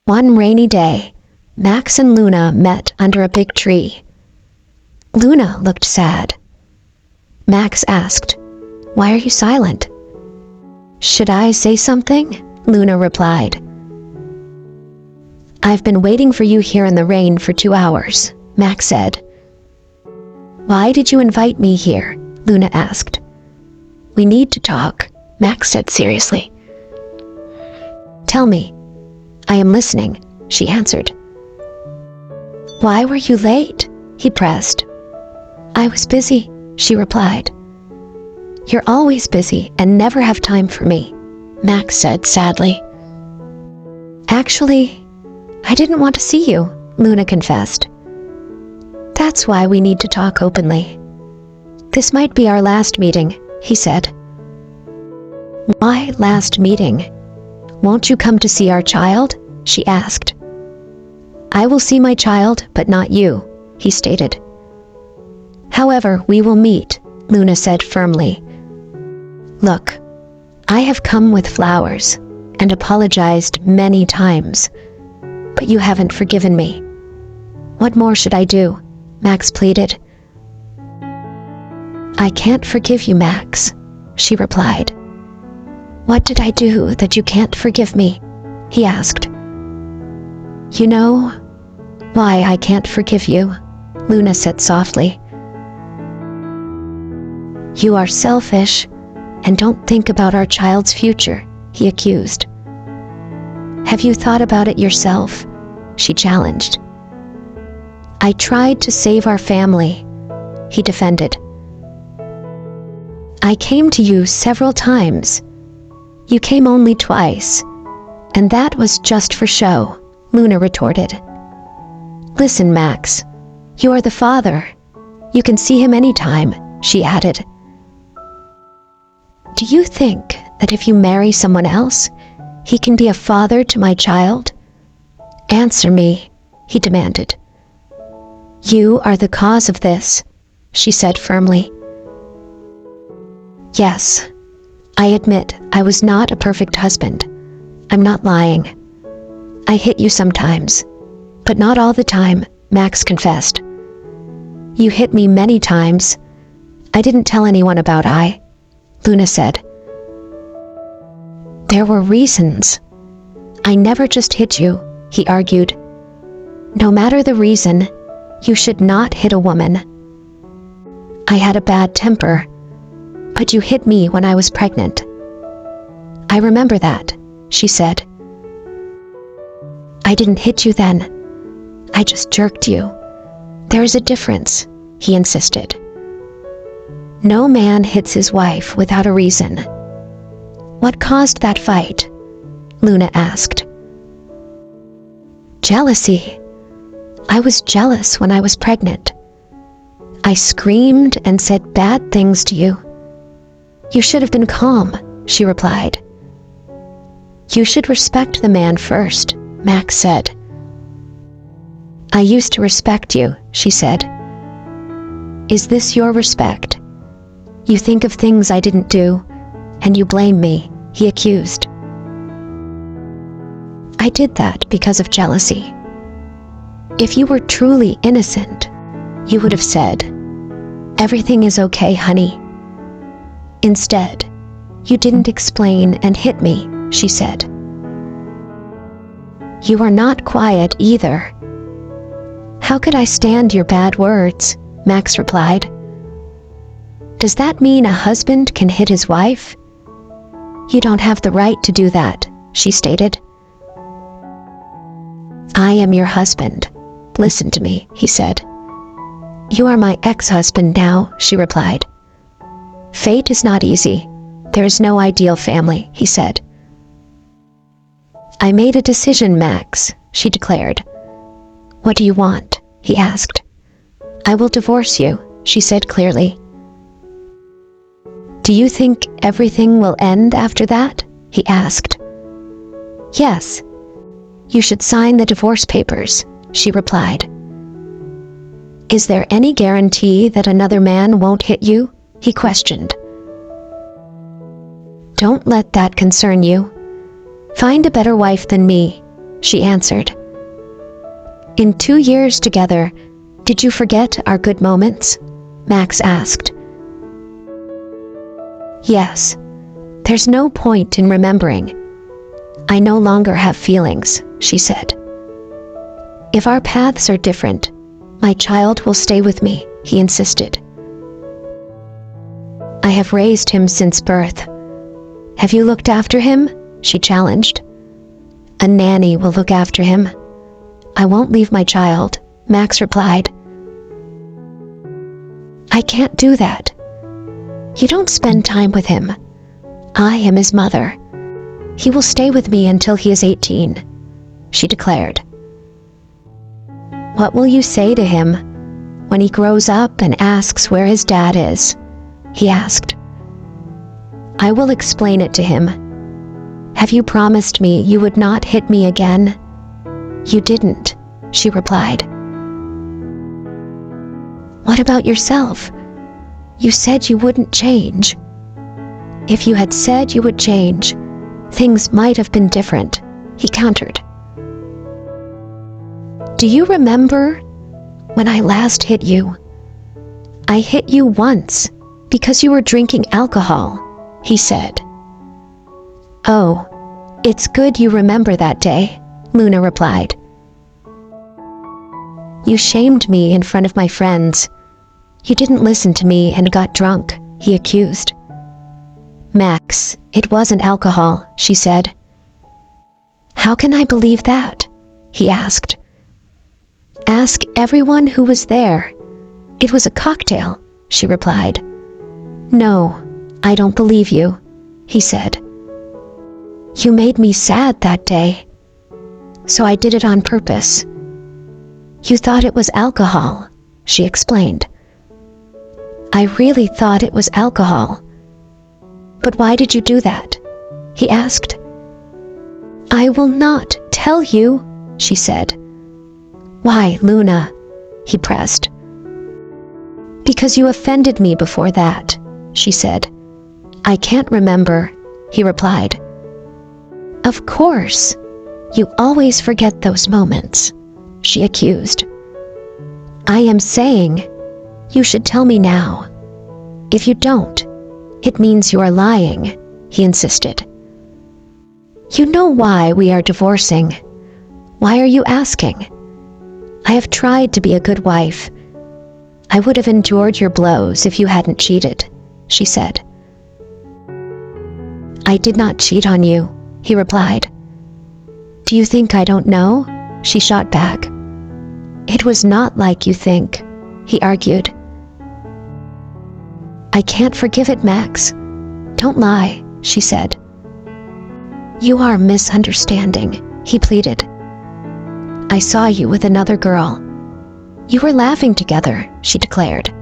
One rainy day, Max and Luna met under a big tree. Luna looked sad. Max asked, "Why are you silent?" "Should I say something?" Luna replied. "I've been waiting for you here in the rain for 2 hours," Max said. "Why did you invite me here?" Luna asked. "We need to talk," Max said seriously. "Tell me." "I am listening," she answered. "Why were you late?" he pressed. "I was busy," she replied. "You're always busy and never have time for me," Max said sadly. "Actually, I didn't want to see you," Luna confessed. "That's why we need to talk openly. This might be our last meeting," he said. "Why last meeting? Won't you come to see our child?" she asked. "I will see my child, but not you," he stated. "However, we will meet," Luna said firmly. "Look, I have come with flowers and apologized many times, but you haven't forgiven me. What more should I do?" Max pleaded. "I can't forgive you, Max," she replied. "What did I do that you can't forgive me?" he asked. "You know why I can't forgive you," Luna said softly. "You are selfish and don't think about our child's future," he accused. "Have you thought about it yourself?" she challenged. "I tried to save our family," he defended. "I came to you several times. You came only twice, and that was just for show," Luna retorted. "Listen, Max, you are the father. You can see him anytime," she added. "Do you think that if you marry someone else, he can be a father to my child? Answer me," he demanded. "You are the cause of this," she said firmly. "Yes, I admit I was not a perfect husband. I'm not lying. I hit you sometimes, but not all the time," Max confessed. "You hit me many times. I didn't tell anyone about it," Luna said. "There were reasons. I never just hit you," he argued. "No matter the reason, you should not hit a woman. I had a bad temper, but you hit me when I was pregnant." "I remember that," she said. "I didn't hit you then. I just jerked you. There is a difference," he insisted. "No man hits his wife without a reason." "What caused that fight?" Luna asked. "Jealousy. I was jealous when I was pregnant. I screamed and said bad things to you." "You should have been calm," she replied. "You should respect the man first," Max said. "I used to respect you," she said. "Is this your respect? You think of things I didn't do, and you blame me," he accused. "I did that because of jealousy. If you were truly innocent, you would have said, 'Everything is okay, honey.' Instead, you didn't explain and hit me," she said. "You are not quiet either." "How could I stand your bad words?" Max replied. "Does that mean a husband can hit his wife?" "You don't have the right to do that," she stated. "I am your husband. Listen to me," he said. "You are my ex-husband now," she replied. "Fate is not easy. There is no ideal family," he said. "I made a decision, Max," she declared. "What do you want?" he asked. "I will divorce you," she said clearly. "Do you think everything will end after that?" he asked. "Yes. You should sign the divorce papers," she replied. "Is there any guarantee that another man won't hit you?" he questioned. "Don't let that concern you. Find a better wife than me," she answered. In 2 years together, did you forget our good moments? Max asked. Yes. There's no point in remembering. I no longer have feelings, she said. If our paths are different, my child will stay with me, he insisted. I have raised him since birth. Have you looked after him? She challenged. A nanny will look after him. I won't leave my child, Max replied. I can't do that. You don't spend time with him. I am his mother. He will stay with me until he is 18, she declared. What will you say to him when he grows up and asks where his dad is? He asked. I will explain it to him. Have you promised me you would not hit me again? You didn't, she replied. What about yourself? You said you wouldn't change. If you had said you would change, things might have been different, he countered. Do you remember when I last hit you? I hit you once because you were drinking alcohol, he said. Oh, it's good you remember that day, Luna replied. You shamed me in front of my friends. You didn't listen to me and got drunk, he accused. Max, it wasn't alcohol, she said. How can I believe that? He asked. Ask everyone who was there. It was a cocktail, she replied. No, I don't believe you, he said. You made me sad that day, so I did it on purpose. You thought it was alcohol, she explained. I really thought it was alcohol. But why did you do that? He asked. I will not tell you, she said. Why, Luna? He pressed. Because you offended me before that, she said. I can't remember, he replied. Of course. You always forget those moments, she accused. I am saying, you should tell me now. If you don't, it means you are lying, he insisted. You know why we are divorcing. Why are you asking? I have tried to be a good wife. I would have endured your blows if you hadn't cheated, she said. I did not cheat on you, he replied. Do you think I don't know? She shot back. It was not like you think, he argued. I can't forgive it, Max. Don't lie, she said. You are misunderstanding, he pleaded. I saw you with another girl. You were laughing together, she declared.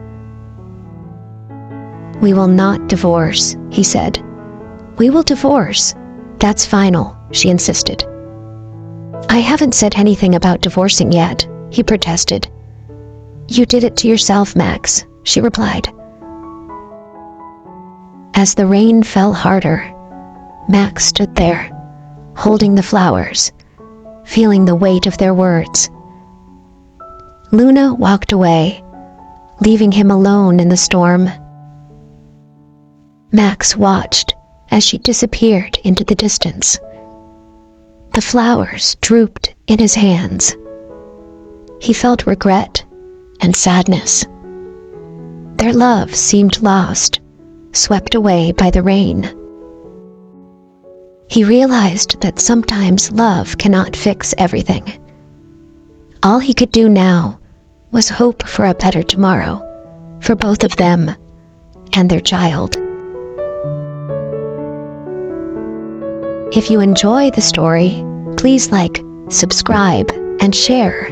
We will not divorce, he said. We will divorce. That's final, she insisted. I haven't said anything about divorcing yet, he protested. You did it to yourself, Max, she replied. As the rain fell harder, Max stood there, holding the flowers, feeling the weight of their words. Luna walked away, leaving him alone in the storm. Max watched as she disappeared into the distance. The flowers drooped in his hands. He felt regret and sadness. Their love seemed lost, swept away by the rain. He realized that sometimes love cannot fix everything. All he could do now was hope for a better tomorrow for both of them and their child. If you enjoy the story, please like, subscribe, and share.